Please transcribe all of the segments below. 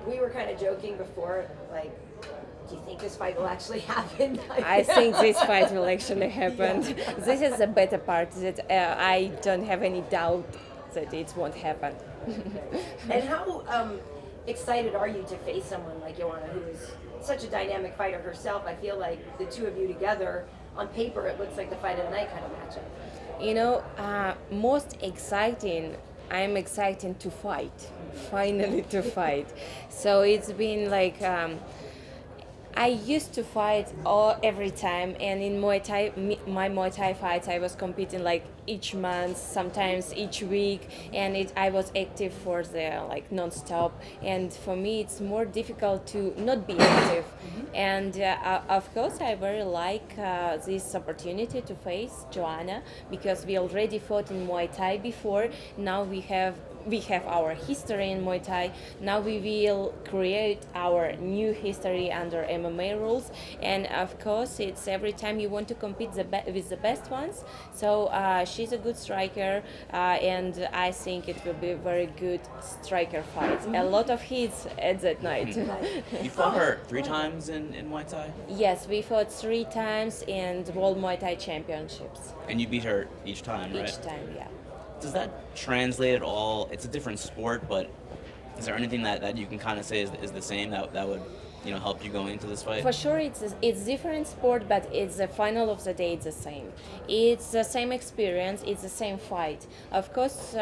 we were kind of joking before, like, do you think this fight will actually happen? I think this fight will actually happen. This is the better part, that I don't have any doubt that it won't happen. And how excited are you to face someone like Joanna, who is such a dynamic fighter herself? I feel like the two of you together, on paper, it looks like the fight of the night kind of matchup. You know, most exciting, I'm excited to fight, finally to fight. So it's been like, I used to fight every time, and in Muay Thai, my Muay Thai fights, I was competing like each month, sometimes each week, and I was active for the like non-stop. And for me, it's more difficult to not be active. And of course, I very like this opportunity to face Joanna, because we already fought in Muay Thai before. Now we have our history in Muay Thai. Now we will create our new history under MMA rules. And of course, it's every time you want to compete with the best ones. So she's a good striker, and I think it will be a very good striker fight. A lot of hits at that night. You fought her 3 times in Muay Thai? Yes, we fought 3 times in the World Muay Thai Championships. And you beat her each time, right? Each time, yeah. Does that translate at all? It's a different sport, but is there anything that you can kind of say is the same that would help you going into this fight? For sure, it's different sport, but it's the final of the day. It's the same. It's the same experience. It's the same fight. Of course,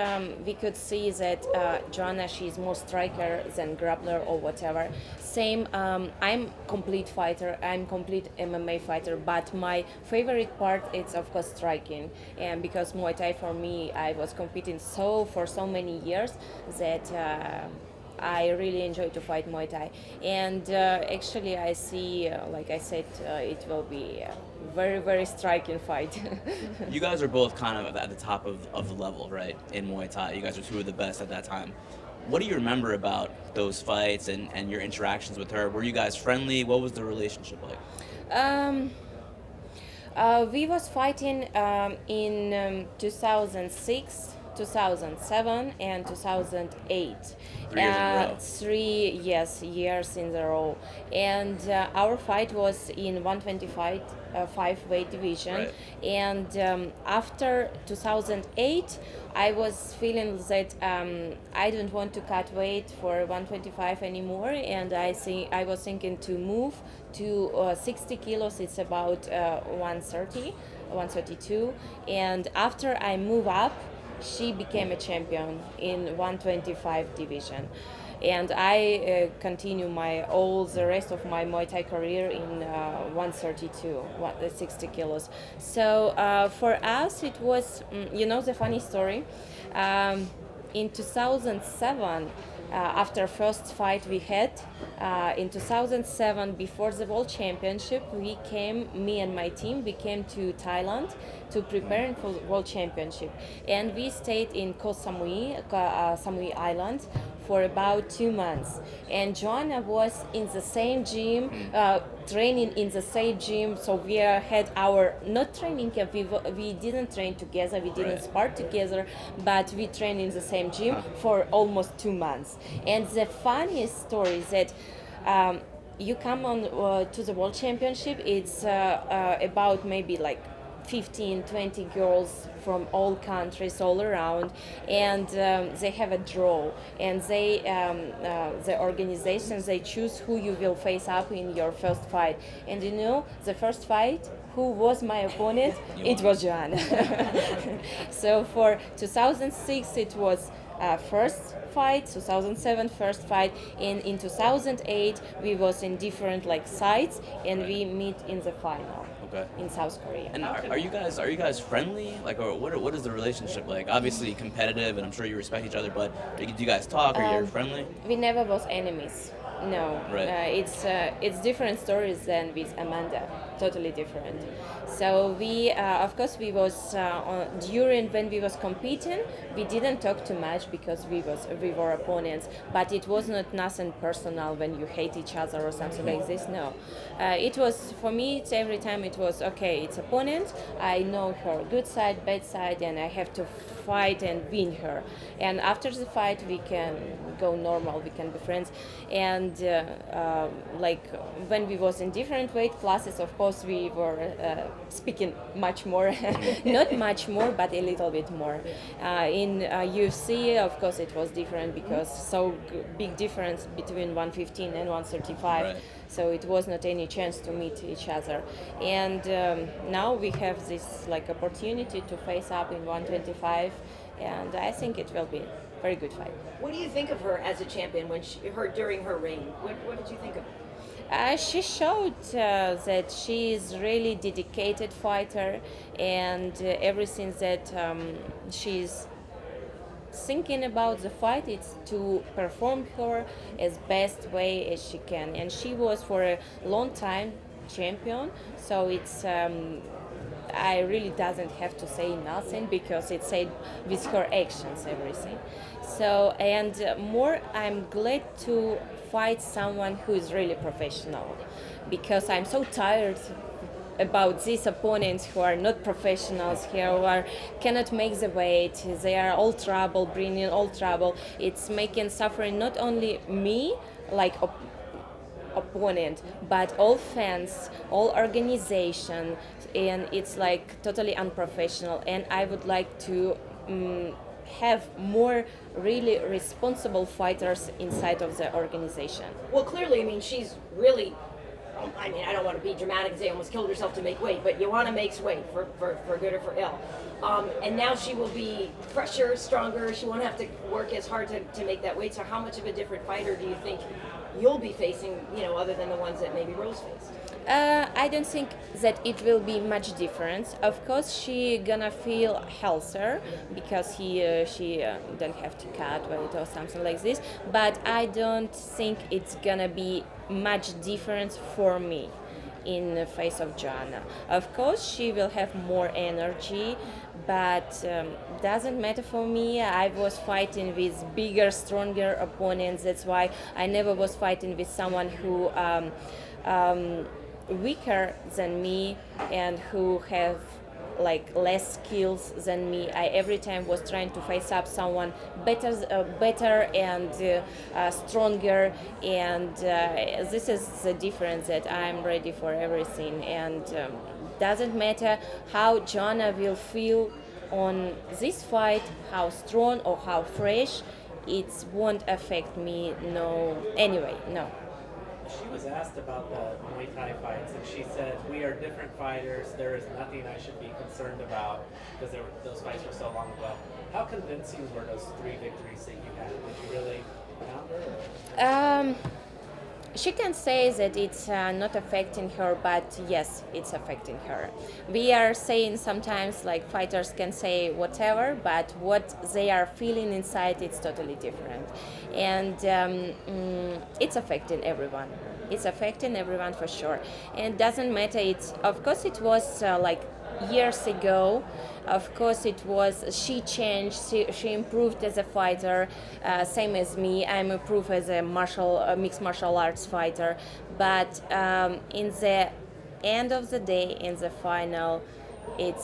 we could see that Joanna, she's more striker than grappler or whatever. Same. I'm complete fighter. I'm complete MMA fighter. But my favorite part is of course striking, and because Muay Thai for me, I was competing for so many years that. I really enjoy to fight Muay Thai, and actually I see, like I said, it will be a very, very striking fight. You guys are both kind of at the top of the level, right, in Muay Thai. You guys are 2 of the best at that time. What do you remember about those fights and your interactions with her? Were you guys friendly? What was the relationship like? We was fighting in 2006. 2007 and 2008. 3 years in a row. 3 years in a row. And our fight was in 125 weight division. Right. And after 2008, I was feeling that I don't want to cut weight for 125 anymore, and I was thinking to move to 60 kilos. It's about 130, 132. And after I move up, she became a champion in 125 division, and I continue the rest of my Muay Thai career in 132, 60 kilos. So for us, it was, the funny story. In 2007, after first fight we had, in 2007, before the World Championship, me and my team, we came to Thailand to prepare for World Championship. And we stayed in Koh Samui, Samui Island, for about 2 months. And Joanna was in the same gym, training in the same gym. So we had our, not training camp, we didn't train together, we didn't spar together, but we trained in the same gym for almost 2 months. And the funniest story is that you come on to the World Championship, it's about maybe like 15, 20 girls from all countries all around, and they have a draw, and the organizations, they choose who you will face up in your first fight. And the first fight, who was my opponent? It was Joanna. So for 2006 it was first fight, 2007 first fight, and in 2008 we was in different sides, and we meet in the final. Okay. In South Korea. And are you guys friendly? Or what is the relationship like? Obviously competitive, and I'm sure you respect each other, but do you guys talk? Are you friendly? We never was enemies. No. Right. It's different stories than with Amanda. totally different. So we, of course, we was during when we was competing, we didn't talk too much because we were opponents. But it was not nothing personal when you hate each other or something like this. No, it was for me. It's every time it was okay. It's opponent. I know her good side, bad side, and I have to fight and win her. And after the fight, we can go normal. We can be friends. And like when we was in different weight classes, of course, we were speaking much more, not much more, but a little bit more. In UFC, of course, it was different because big difference between 115 and 135. Right. So it was not any chance to meet each other. And now we have this like opportunity to face up in 125, and I think it will be a very good fight. What do you think of her as a champion during her reign? What did you think of her? She showed that she is really dedicated fighter, and everything that she's thinking about the fight is to perform her as best way as she can. And she was for a long time champion, so it's I really doesn't have to say nothing because it said with her actions everything. So and more, I'm glad to fight someone who is really professional, because I'm so tired about these opponents who are not professionals, who cannot make the weight. They are all trouble, bringing all trouble. It's making suffering not only me, like opponent, but all fans, all organization, and it's like totally unprofessional. And I would like to have more really responsible fighters inside of the organization. Well, clearly, I mean, she's really. I mean, I don't want to be dramatic and say almost killed herself to make weight, but Joanna makes weight for good or for ill. And now she will be fresher, stronger. She won't have to work as hard to make that weight. So how much of a different fighter do you think you'll be facing, other than the ones that maybe Rose faced? I don't think that it will be much difference. Of course, she gonna feel healthier because she don't have to cut weight or something like this. But I don't think it's gonna be much difference for me in the face of Joanna. Of course, she will have more energy, but doesn't matter for me. I was fighting with bigger, stronger opponents. That's why I never was fighting with someone who weaker than me and who have like less skills than me. I every time was trying to face up someone better and stronger, and this is the difference that I'm ready for everything. And doesn't matter how Joanna will feel on this fight, how strong or how fresh, it won't affect me. No, anyway, no. She was asked about the Muay Thai fights, and she said, "We are different fighters. There is nothing I should be concerned about because those fights were so long ago." How convincing were those 3 victories that you had? Did you really count her? She can say that it's not affecting her, but yes, it's affecting her. We are saying sometimes like fighters can say whatever, but what they are feeling inside, it's totally different. And it's affecting everyone. It's affecting everyone for sure. And it doesn't matter, of course it was like years ago. Of course it was, she changed, she improved as a fighter, same as me. I'm improved as a mixed martial arts fighter, but in the end of the day, in the final, it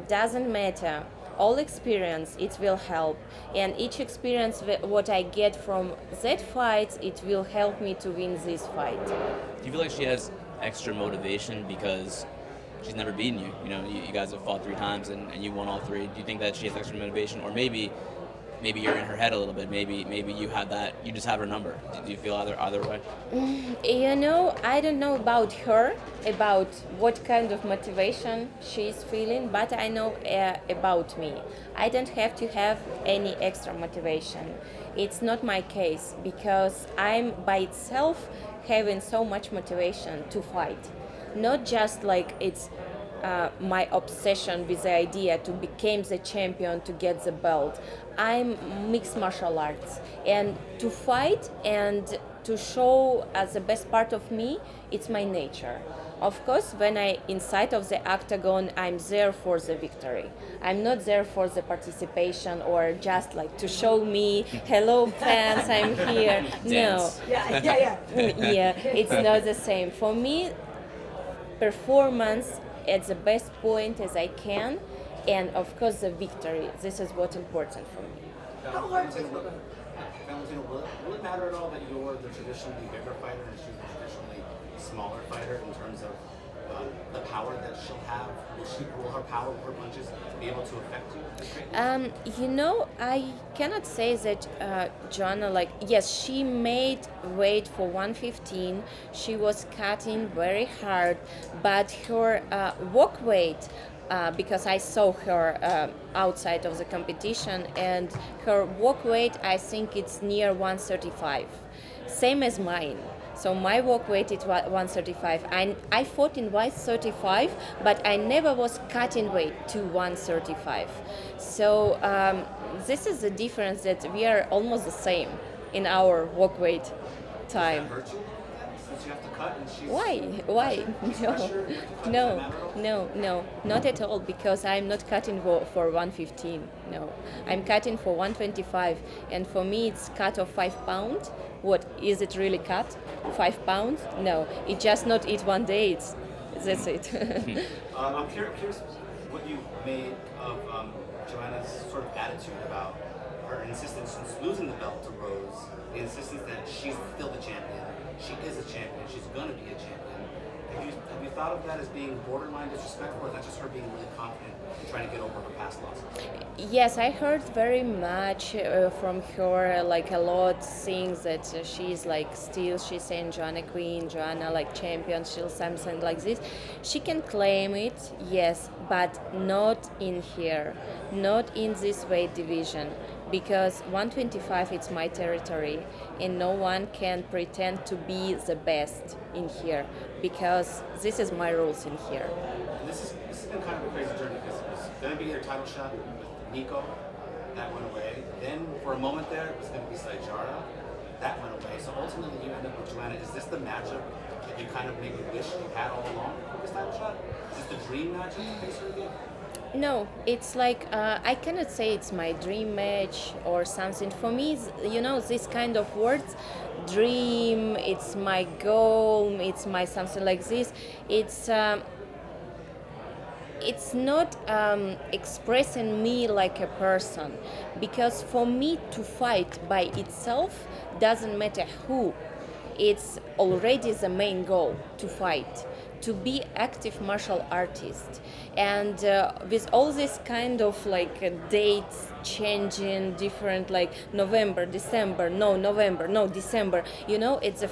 doesn't matter. All experience, it will help, and each experience what I get from that fight, it will help me to win this fight. Do you feel like she has extra motivation because she's never beaten you? You guys have fought 3 times and you won all 3. Do you think that she has extra motivation, or maybe you're in her head a little bit? Maybe you have that. You just have her number. Do you feel either way? I don't know about her, about what kind of motivation she's feeling, but I know about me. I don't have to have any extra motivation. It's not my case because I'm by itself having so much motivation to fight. Not just like it's my obsession with the idea to become the champion, to get the belt. I'm mixed martial arts, and to fight and to show as the best part of me, it's my nature. Of course, when I inside of the octagon, I'm there for the victory. I'm not there for the participation or just like to show me, hello fans, I'm here. No, Dance. Yeah. yeah, it's not the same. For me, performance at the best point as I can, and of course the victory. This is what's important for me. How hard Valentina, will it matter at all that you're the traditionally bigger fighter and she's the traditionally smaller fighter in terms of the power that she'll have? Will her power, her punches, be able to affect you? I cannot say that Joanna, like, yes, she made weight for 115. She was cutting very hard, but her walk weight, because I saw her outside of the competition, and her walk weight, I think it's near 135, same as mine. So my walk weight is 135. I fought in 135, but I never was cutting weight to 135. So this is the difference, that we are almost the same in our walk weight time. Does that hurt you a little bit since you have to cut and she's... Why? Pressure? No, not at all, because I'm not cutting for 115. No, I'm cutting for 125, and for me it's cut of 5 pounds. What is it really cut? 5 pounds? No, it just not eat one day. That's it. I'm curious what you made of Joanna's sort of attitude about her insistence since losing the belt to Rose, the insistence that she's still the champion. She is a champion. She's going to be a champion. Have you thought of that as being borderline disrespectful, or is that just her being really confident and trying to get over her past losses? Yes, I heard very much from her, like a lot things that she's like still, she's saying Joanna Queen, Joanna like champion, she'll something like this. She can claim it, yes, but not in here, not in this weight division, because 125 it's my territory, and no one can pretend to be the best in here, because this is my rules in here. And this has been kind of a crazy journey because it was going to be your title shot with Nico, that went away. Then for a moment there, it was going to be Sajara, that went away. So ultimately, you end up with Joanna. Is this the matchup that you kind of maybe wish you had all along for this title shot? Is this the dream matchup to face her again? No, it's like I cannot say it's my dream match or something. For me, this kind of words, dream, it's my goal, it's my something like this. It's not expressing me like a person, because for me to fight by itself doesn't matter who. It's already the main goal to fight, to be active martial artist, and with all this kind of like dates changing, different, like November, December, no November, no December. It's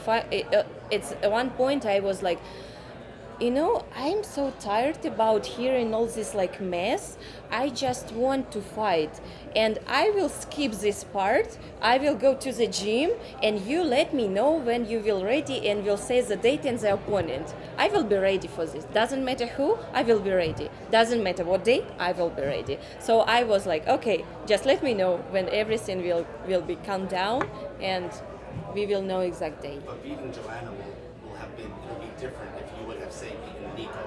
it's at one point I was like, I'm so tired about hearing all this like mess. I just want to fight, and I will skip this part. I will go to the gym, and you let me know when you will ready, and will say the date and the opponent. I will be ready for this. Doesn't matter who, I will be ready. Doesn't matter what day, I will be ready. So I was like, okay, just let me know when everything will be calmed down, and we will know exact day. But beating Joanna it'll be different if you would have, say, beaten Nico.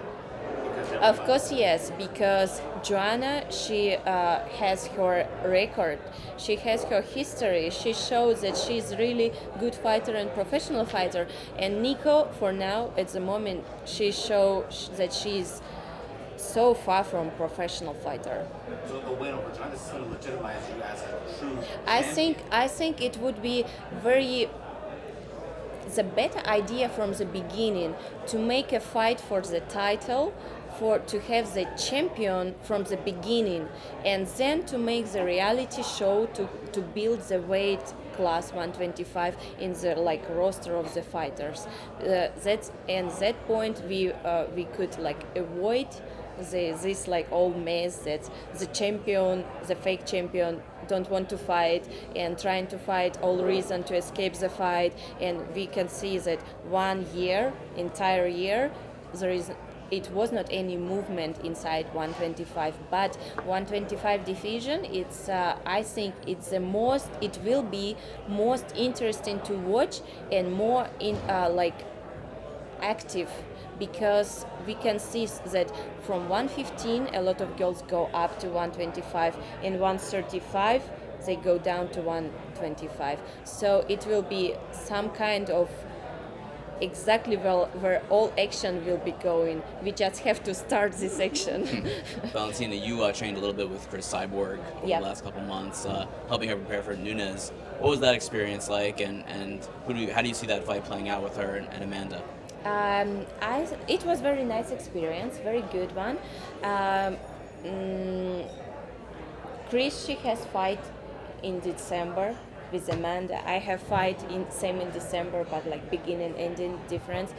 Of course, yes, because Joanna, she has her record, she has her history, she shows that she's really good fighter and professional fighter. And Nico, for now, at the moment, she shows that she's so far from professional fighter. So the win over Joanna is going to legitimize you as a true I think it would be the better idea from the beginning to make a fight for the title, to have the champion from the beginning, and then to make the reality show to build the weight class 125 in the like roster of the fighters. That point we could like avoid this like old mess that the champion, the fake champion, don't want to fight and trying to fight all reason to escape the fight. And we can see that entire year, it was not any movement inside 125, but 125 division, it's I think it will be most interesting to watch, and more in active, because we can see that from 115 a lot of girls go up to 125, and 135 they go down to 125. So it will be some kind of exactly where all action will be going. We just have to start this action. Valentina, you trained a little bit with Cris Cyborg over Yep. the last couple months, helping her prepare for Nunes. What was that experience like, and how do you see that fight playing out with her and Amanda? It was very nice experience, very good one. Cris, she has fight in December with Amanda. I have fight in December, but like beginning ending difference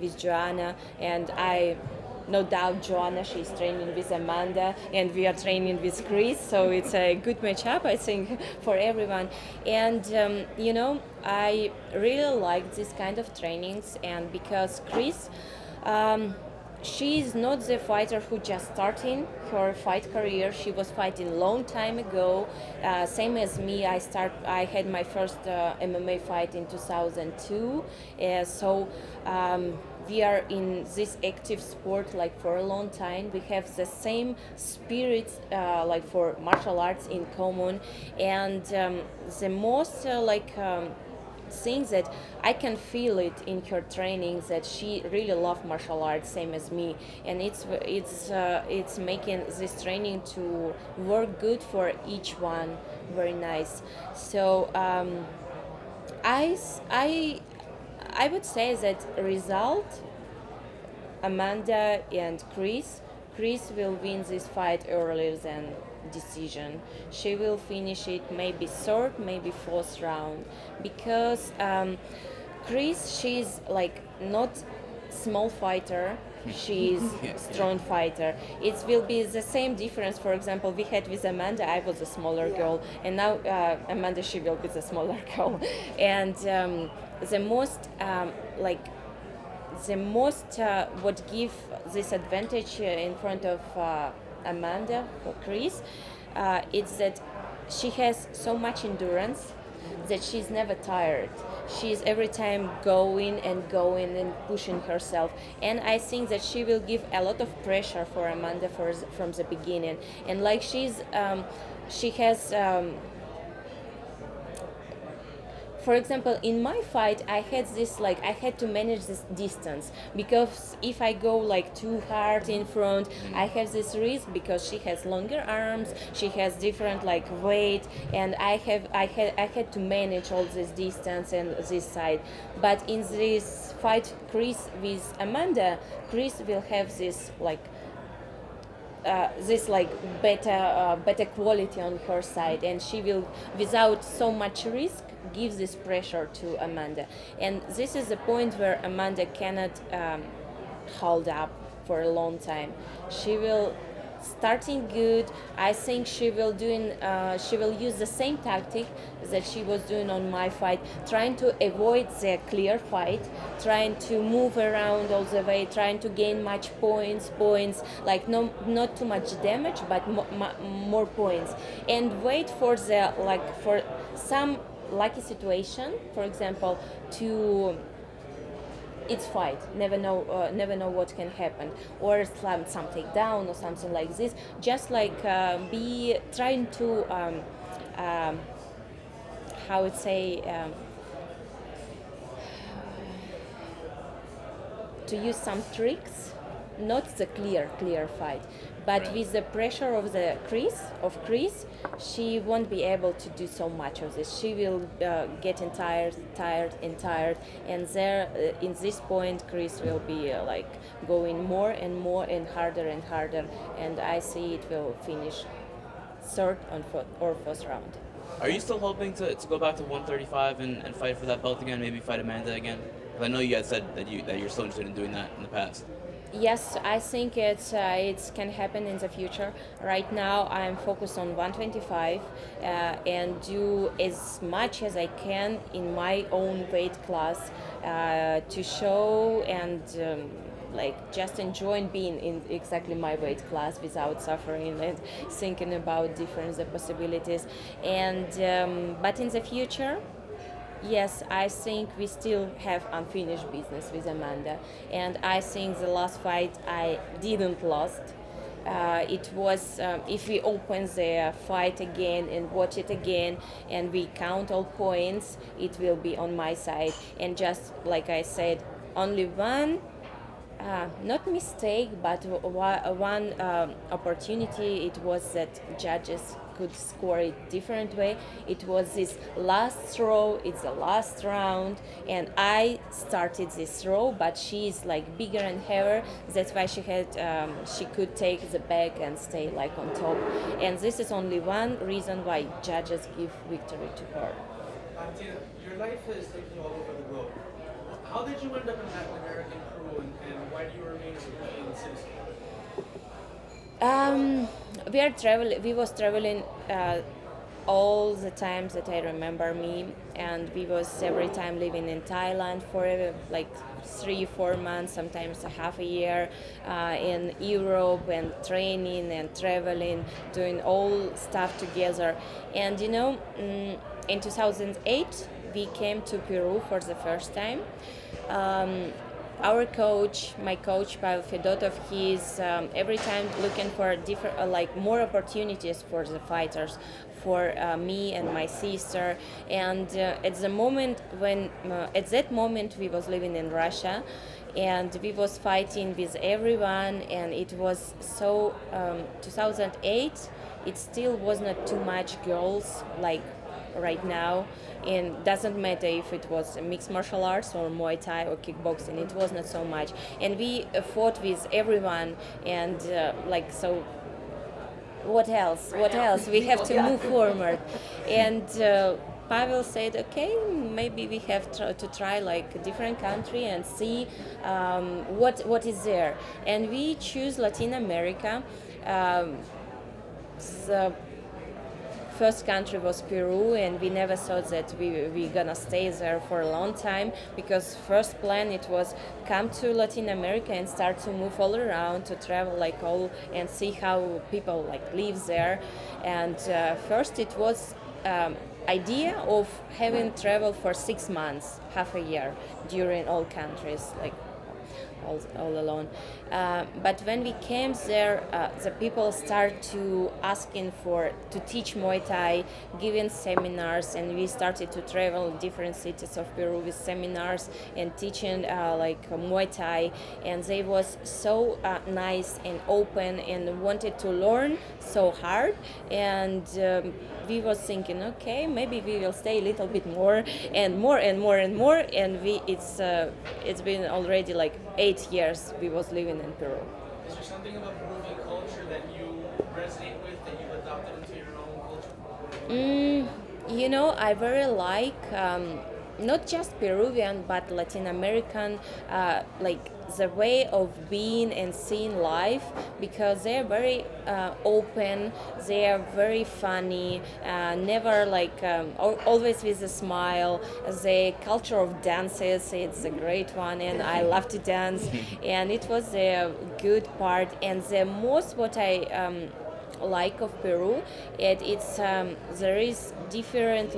with Joanna, and I. No doubt, Joanna, she's training with Amanda, and we are training with Cris, so it's a good matchup, I think, for everyone. And I really like this kind of trainings, and because Cris, she is not the fighter who just starting her fight career. She was fighting long time ago. Same as me, I had my first MMA fight in 2002. We are in this active sport like for a long time. We have the same spirit like for martial arts in common, and the most things that I can feel it in her training, that she really loves martial arts same as me, and it's making this training to work good for each one. Very nice. So I would say that result, Amanda and Cris. Cris will win this fight earlier than decision. She will finish it maybe third, maybe fourth round, because Cris, she's like not small fighter. She's strong fighter. It will be the same difference. For example, we had with Amanda. I was a smaller girl, and now Amanda, she will be the smaller girl. And the most what give this advantage in front of Amanda for Cris, it's that she has so much endurance that she's never tired. She's every time going and pushing herself, and I think that she will give a lot of pressure for Amanda from the beginning. And like she has. For example, in my fight, I had to manage this distance, because if I go like too hard in front, I have this risk, because she has longer arms, she has different like weight, and I had to manage all this distance and this side. But in this fight, Cris with Amanda, Cris will have this better quality on her side, and she will, without so much risk, give this pressure to Amanda. And this is the point where Amanda cannot hold up for a long time. She will starting good. I think she will use the same tactic that she was doing on my fight, trying to avoid the clear fight, trying to move around all the way, trying to gain much points, like not too much damage, but more points, and wait for for some lucky situation, for example, to it's fight. Never know what can happen, or some takedown or something like this. Just be trying to to use some tricks, not the clear fight, but Right. with the pressure of Cris, she won't be able to do so much of this. She will getting tired, and there in this point, Cris will be going more and more and harder, and I see it will finish third or fourth round. Are you still hoping to go back to 135 and fight for that belt again? Maybe fight Amanda again? 'Cause I know you had said that you're still interested in doing that in the past. Yes, I think it can happen in the future. Right now, I'm focused on 125 and do as much as I can in my own weight class to show and just enjoying being in exactly my weight class without suffering and thinking about different the possibilities. And but in the future, yes, I think we still have unfinished business with Amanda, and I think the last fight I didn't lost. It was if we open the fight again and watch it again, and we count all points, it will be on my side. And just like I said, only one not mistake, but one opportunity. It was that judges could score it different way. It was this last throw. It's the last round, and I started this throw, but she's like bigger and heavier. That's why she could take the back and stay like on top. And this is only one reason why judges give victory to her. Valentina, your life has taken you all over the globe. How did you end up in Latin American Peru, and why do you remain a Peruvian citizen? We was traveling all the times that I remember me, and we was every time living in Thailand for like 3-4 months, sometimes a half a year, in Europe, and training and traveling, doing all stuff together. And in 2008 we came to Peru for the first time. Our coach, my coach Pavel Fedotov, he's every time looking for different, like more opportunities for the fighters, for me and my sister. And at that moment we was living in Russia, and we was fighting with everyone, and it was so 2008. It still was not too much girls like right now, and doesn't matter if it was mixed martial arts or Muay Thai or kickboxing, it was not so much, and we fought with everyone, and so what else we have to move forward. And Pavel said, okay, maybe we have to try like a different country and see what is there, and we choose Latin America. The first country was Peru, and we never thought that we gonna stay there for a long time, because first plan it was come to Latin America and start to move all around, to travel like all and see how people like live there. And first it was idea of having travel for 6 months, half a year, during all countries, like all alone. But when we came there, the people start to asking to teach Muay Thai, giving seminars, and we started to travel in different cities of Peru with seminars and teaching Muay Thai, and they was so nice and open and wanted to learn so hard. And we was thinking, okay, maybe we will stay a little bit more and more and more and more, and it's been already like 8 years we was living in Peru. Is there something about Peruvian culture that you resonate with, that you've adopted into your own culture? I very like not just Peruvian but Latin American, like the way of being and seeing life, because they're very open, they are very funny, never always with a smile. The culture of dances, it's a great one, and I love to dance, and it was a good part. And the most what I like of Peru, it's there is different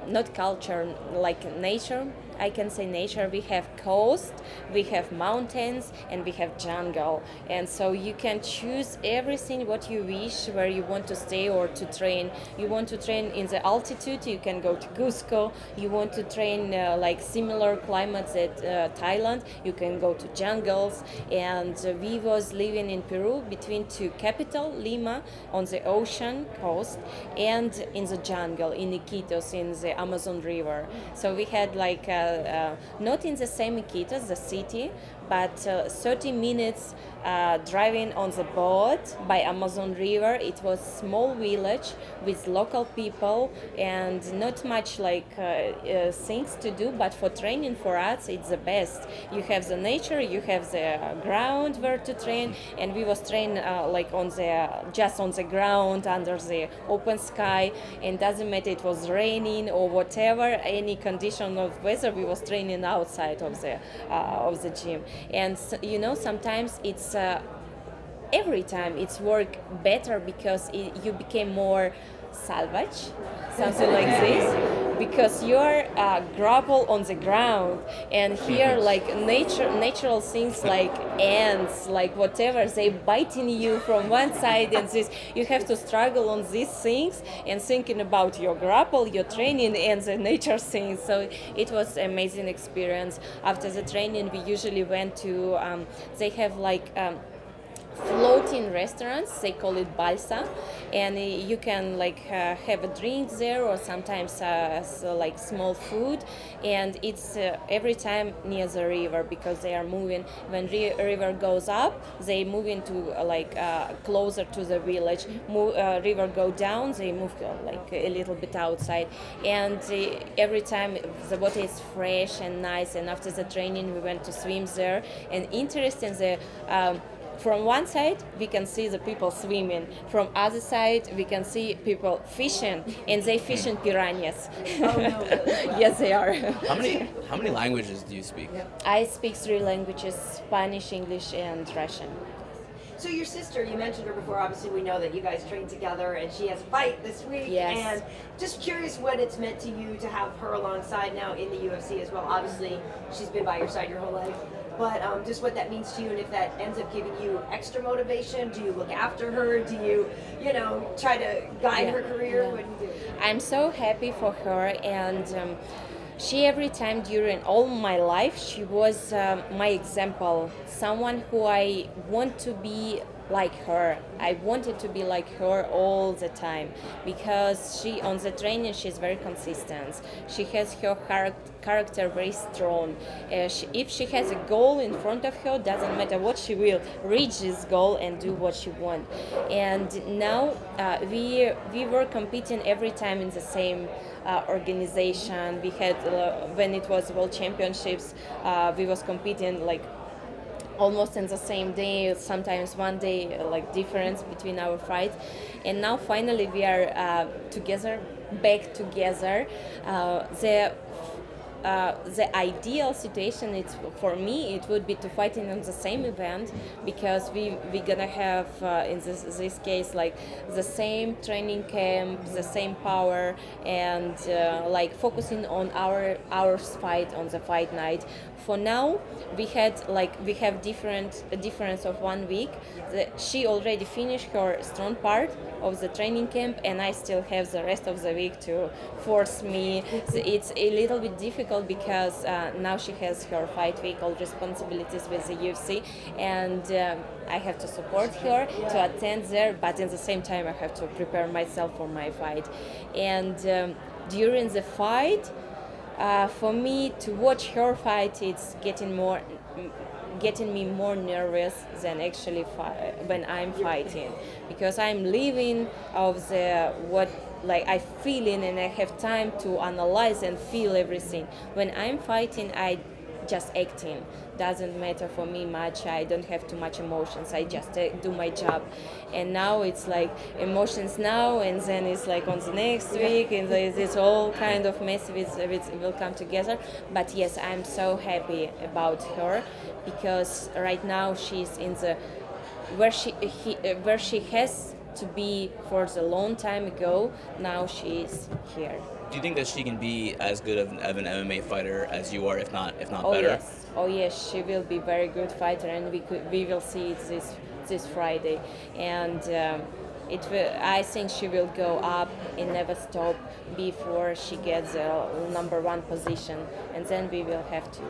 not culture, like nature. I can say nature. We have coast, we have mountains, and we have jungle. And so you can choose everything what you wish, where you want to stay or to train. You want to train in the altitude, you can go to Cusco. You want to train like similar climates at Thailand, you can go to jungles. And we was living in Peru between two capital, Lima, on the ocean coast, and in the jungle, in Iquitos, in the Amazon River. So we had not in the same Iquitos, the city, but 30 minutes driving on the boat by Amazon River. It was small village with local people and not much things to do, but for training for us it's the best. You have the nature, you have the ground where to train, and we was trained just on the ground under the open sky, and doesn't matter it was raining or whatever, any condition of weather, we was training outside of the gym. And sometimes it's every time it's work better, because you became more salvage, something like this, because you're grapple on the ground, and here like natural things like ants, like whatever, they biting you from one side, and this you have to struggle on these things and thinking about your grapple, your training, and the nature things. So it was amazing experience. After the training, we usually went to they have like floating restaurants, they call it balsa, and you can like have a drink there, or sometimes like small food, and it's every time near the river, because they are moving. When river goes up, they move into closer to the village. River go down, they move like a little bit outside, and every time the water is fresh and nice. And after the training, we went to swim there, and interesting the from one side we can see the people swimming, from other side we can see people fishing, and they fishing piranhas. Oh, no, really? Wow. Yes, they are. How many languages do you speak? I speak 3 languages: Spanish, English, and Russian. So your sister, you mentioned her before. Obviously, we know that you guys train together, and she has a fight this week. Yes. And just curious what it's meant to you to have her alongside now in the UFC as well. Obviously, she's been by your side your whole life. But just what that means to you, and if that ends up giving you extra motivation. Do you look after her? Do you, try to guide her career? Yeah. What do you do? I'm so happy for her, and she every time during all my life, she was my example, someone who I want to be like her. I wanted to be like her all the time, because she on the training she's very consistent. She has her character very strong. If she has a goal in front of her, doesn't matter what, she will reach this goal and do what she wants. And now we were competing every time in the same organization. We had when it was World Championships, we was competing like almost in the same day, sometimes one day like difference between our fights. And now finally we are together, back together. The ideal situation, it's for me, it would be to fight in the same event, because we gonna have in this case like the same training camp, the same power, and like focusing on our fight on the fight night. For now, we have a difference of 1 week. She already finished her strong part of the training camp, and I still have the rest of the week to force me. It's a little bit difficult, because now she has her fight week, all responsibilities with the UFC, and I have to support her to attend there, but in the same time I have to prepare myself for my fight. And during the fight, for me to watch her fight, it's getting me more nervous than actually when I'm fighting, because I'm living of what like I feeling, and I have time to analyze and feel everything. When I'm fighting, I just acting. Doesn't matter for me much. I don't have too much emotions. I just do my job. And now it's like emotions now, and then it's like on the next week, and it's all kind of messy will come together. But yes, I'm so happy about her, because right now she's in the where she has to be for the long time ago. Now she's here. Do you think that she can be as good of an MMA fighter as you are, if not Oh better? yes, oh yes, she will be very good fighter, and we will see it this Friday, and I think she will go up and never stop before she gets the number 1 position, and then we will have to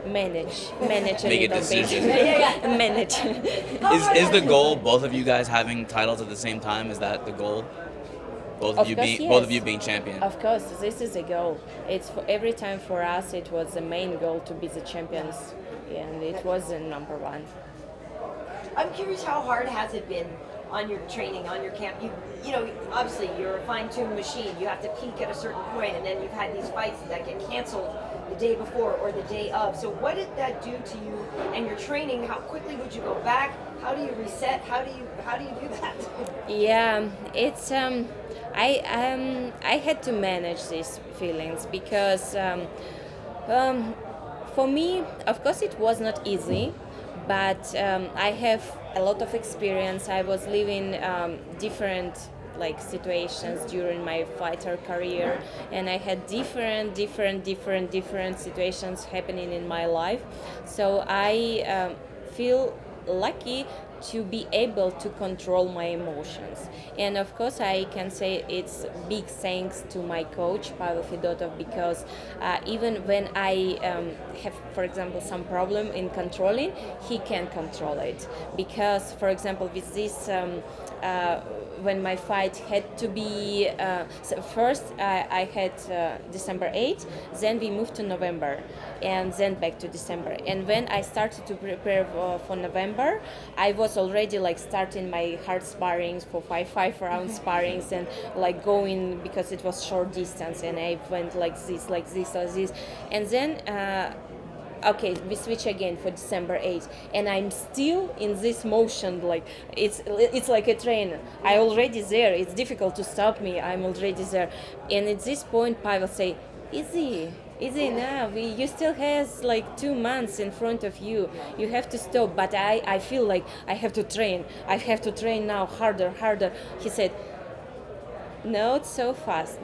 manage a Make a little decision. bit. Manage. Is the goal both of you guys having titles at the same time? Is that the goal? Both of you being champion. Of course, this is a goal. It's for every time for us. It was the main goal to be the champions, and it was the number 1. I'm curious, how hard has it been on your training, on your camp? You know, obviously you're a fine-tuned machine. You have to peak at a certain point, and then you've had these fights that get canceled the day before or the day of. So what did that do to you and your training? How quickly would you go back? How do you reset? How do you do that? Yeah, it's I had to manage these feelings, because for me, of course, it was not easy, but I have a lot of experience. I was living different like situations during my fighter career, and I had different situations happening in my life. So I feel lucky to be able to control my emotions. And of course, I can say it's big thanks to my coach, Pavel Fedotov, because even when I have, for example, some problem in controlling, he can control it. Because, for example, with this when my fight had to be so first I had December 8th, then we moved to November, and then back to December. And when I started to prepare for November, I was already like starting my hard sparrings for five round sparrings, and like going, because it was short distance, and I went like this, and then okay, we switch again for December 8th, and I'm still in this motion, like it's like a train. I already there. It's difficult to stop me. I'm already there, and at this point, Pavel say, "Easy now. You still has like 2 months in front of you. You have to stop." But I feel like I have to train. I have to train now harder. He said, not so fast.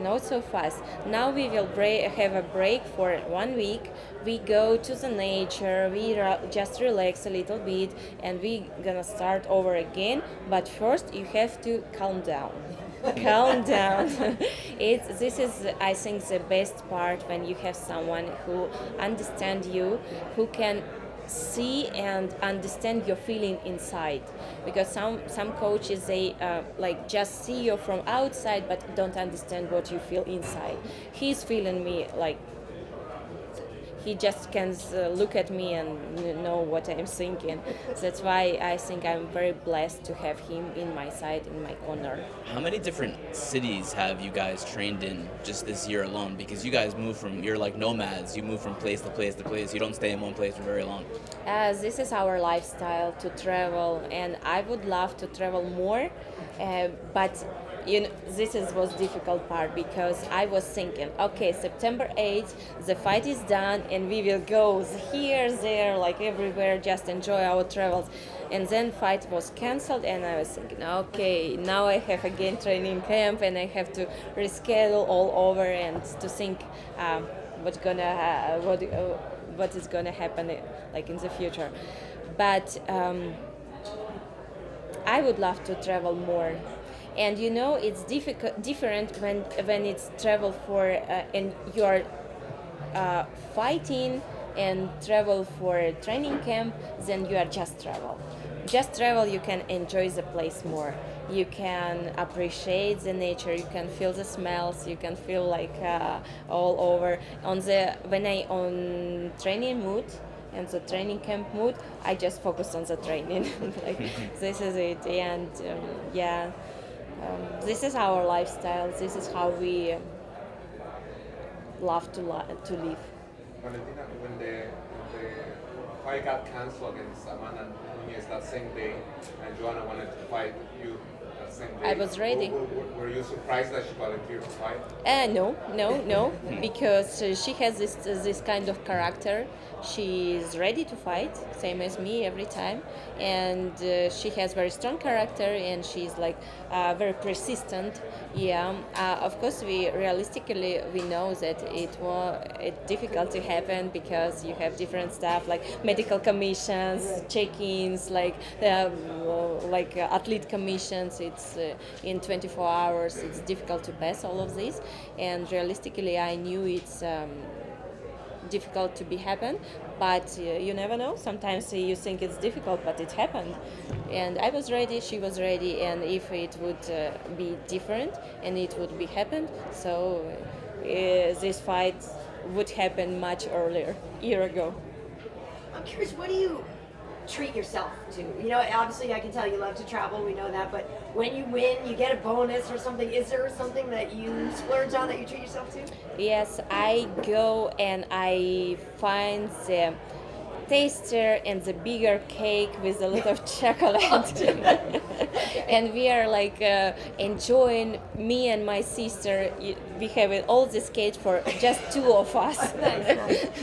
Now we will have a break for 1 week. We go to the nature, we just relax a little bit, and we gonna start over again. But first you have to calm down. Calm down. This is, I think, the best part, when you have someone who understands you, who can see and understand your feeling inside, because some coaches, they like just see you from outside but don't understand what you feel inside. He's feeling me like he just can look at me and know what I'm thinking. That's why I think I'm very blessed to have him in my side, in my corner. How many different cities have you guys trained in just this year alone? Because you guys you're like nomads. You move from place to place to place. You don't stay in one place for very long. This is our lifestyle, to travel, and I would love to travel more, but this was difficult part, because I was thinking, okay, September 8th, the fight is done, and we will go here, there, like everywhere, just enjoy our travels. And then fight was cancelled, and I was thinking, okay, now I have again training camp, and I have to reschedule all over, and to think what is gonna happen like in the future. But I would love to travel more. And it's different when it's travel for and you are fighting and travel for training camp, then you are just travel. Just travel, you can enjoy the place more. You can appreciate the nature. You can feel the smells. You can feel like all over. When I on training mood and the training camp mood, I just focus on the training. Like this is it, and this is our lifestyle. This is how we love to live. Valentina, when the fight got canceled against Amanda Nunes that same day, and Joanna wanted to fight you that same day, I was ready. Were you surprised that she volunteered to fight? No, because she has this kind of character. She's ready to fight, same as me every time, and she has very strong character, and she's like very persistent. Of course, we realistically know that it's difficult to happen, because you have different stuff like medical commissions, check-ins, like athlete commissions. It's in 24 hours. It's difficult to pass all of this, and realistically, I knew it's difficult to be happen, but you never know. Sometimes you think it's difficult, but it happened, and I was ready, she was ready, and if it would be different and it would be happened, so this fight would happen much earlier, year ago. I'm curious, what do you treat yourself to? Obviously I can tell you love to travel, we know that, but when you win, you get a bonus or something. Is there something that you splurge on that you treat yourself to? Yes, I go and I find the taster and the bigger cake with a lot of chocolate. And we are like enjoying, me and my sister, we have all this cake for just two of us. Nice.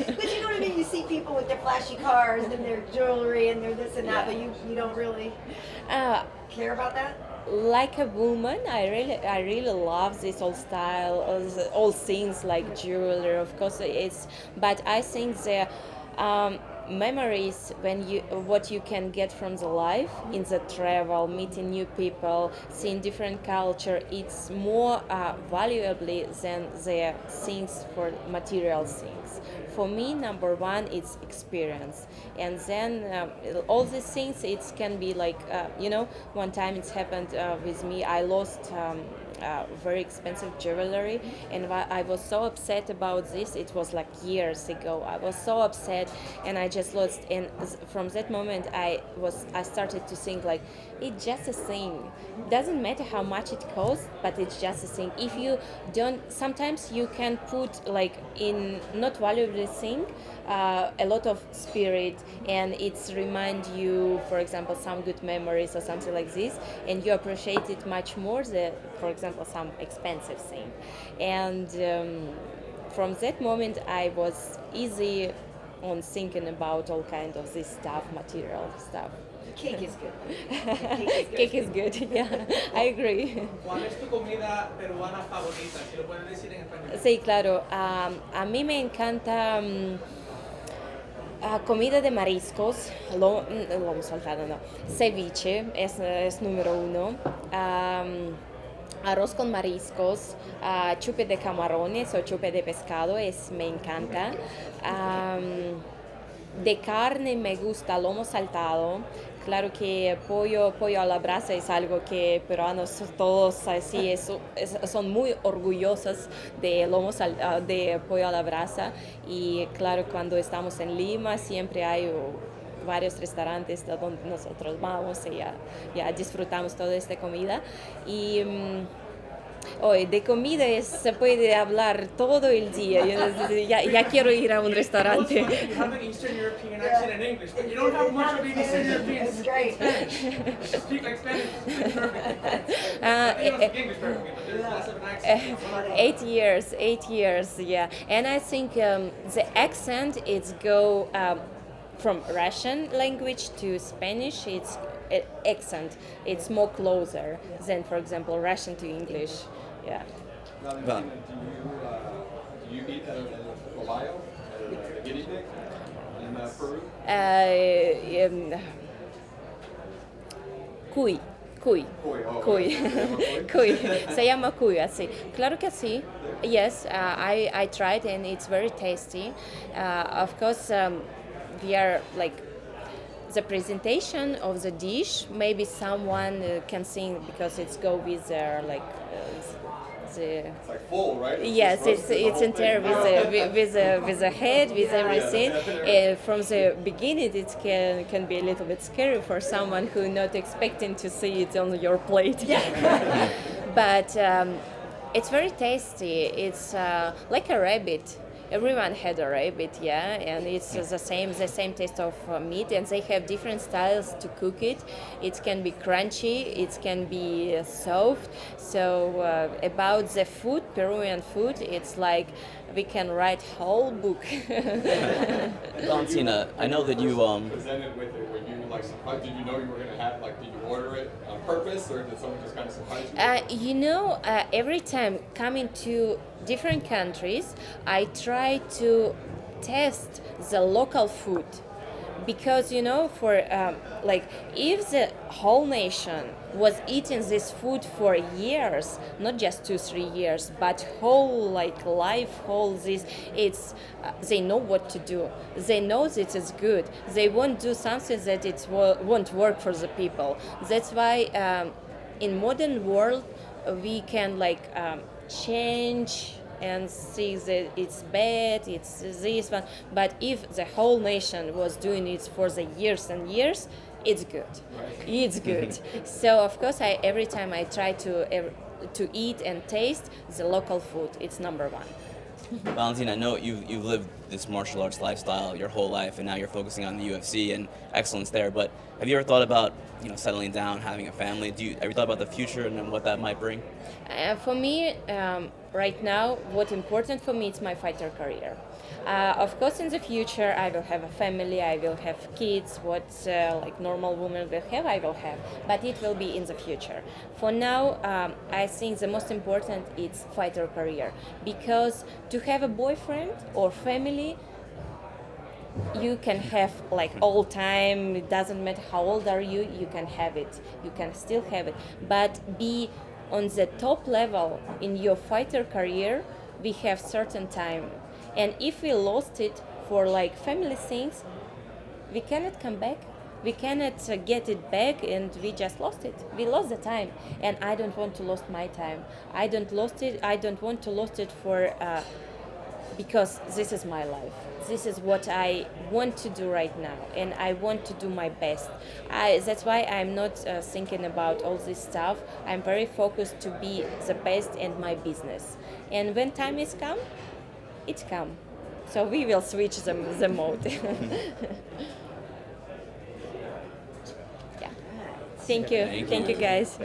But you know what I mean? You see people with their flashy cars and their jewelry and their this and that, but you don't really care about that? like a woman, I really love this old style, all things like jewelry. Of course, but I think the memories when you what you can get from the life in the travel, meeting new people, seeing different culture, it's more valuably than the things for material things. For me, number one, it's experience, and then all these things. It can be like one time it's happened with me. I lost very expensive jewelry, and I was so upset about this. It was like years ago. I was so upset, and I just lost. And from that moment, I started to think like, it's just a thing. Doesn't matter how much it costs, but it's just a thing. If you don't, sometimes you can put like in not valuable thing a lot of spirit, and it's remind you, for example, some good memories or something like this, and you appreciate it much more than, for example, some expensive thing. And from that moment, I was easy on thinking about all kind of this stuff, material stuff. Cake is good. Cake is good, yeah, I agree. ¿Cuál es tu comida peruana favorita? Si lo puedes decir en español. Sí, claro. A mí me encanta comida de mariscos, lomo saltado, no. Ceviche es número uno. Arroz con mariscos, chupe de camarones o chupe de pescado, me encanta. De carne me gusta lomo saltado. Claro que pollo a la brasa es algo que peruanos todos así son muy orgullosos de de pollo a la brasa, y claro, cuando estamos en Lima siempre hay varios restaurantes donde nosotros vamos y ya disfrutamos toda esta comida. Y hoy de comida se puede hablar todo el día. Ya quiero ir a un restaurante. You have an Eastern European accent in English, but you don't have much of an Eastern European That's great. Spanish. You speak like Spanish. It's perfect. You don't speak English perfectly, but there's less of an accent. 8 years, yeah. And I think the accent is go from Russian language to Spanish. It's accent. It's more closer than, for example, Russian to English. Yeah. Valentina, do you eat the caballo, the guinea pig, in Peru? Cuy. Cuy, Cuy. okay. Cuy. Se llama cuy, así. Claro que sí. Yes, I tried, and it's very tasty. Of course, we are like the presentation of the dish. Maybe someone can sing because it's go with the It's like full, right? yes, it's in there with the head, with everything. From the beginning, it can be a little bit scary for someone who not expecting to see it on your plate. But it's very tasty. It's like a rabbit. Everyone had a rabbit, yeah, and it's the same taste of meat, and they have different styles to cook it. It can be crunchy, it can be soft. So about the food, Peruvian food, it's like we can write whole book. Valentina, I know that you Presented with it, were you like surprised? Did you know you were gonna have, like, did you order it on purpose, or did someone just kind of surprise you? Every time coming to different countries, I try to test the local food, because for like, if the whole nation was eating this food for years, not just 2-3 years, but whole like life, whole this, it's they know what to do. They know that it's good. They won't do something that it won't work for the people. That's why in modern world we can like change and see that it's bad, it's this one. But if the whole nation was doing it for the years and years, it's good. It's good. So of course, every time I try to eat and taste the local food. It's number one. Valentina, I know you've lived this martial arts lifestyle your whole life, and now you're focusing on the UFC and excellence there. But have you ever thought about settling down, having a family? Have you thought about the future and then what that might bring? For me, right now, what's important for me is my fighter career. Of course, in the future, I will have a family, I will have kids, what like normal women will have, I will have. But it will be in the future. For now, I think the most important is fighter career. Because to have a boyfriend or family, you can have like all time, it doesn't matter how old are you, you can have it, you can still have it, but be on the top level in your fighter career, we have certain time, and if we lost it for like family things, we cannot come back, we cannot get it back, and we just lost it, we lost the time, and I don't want to lose my time, I don't want to lose it for because this is my life. This is what I want to do right now, and I want to do my best. That's why I'm not thinking about all this stuff. I'm very focused to be the best in my business. And when time is come, it's come. So we will switch the mode. Yeah. Thank you. Thank you. Thank you, guys.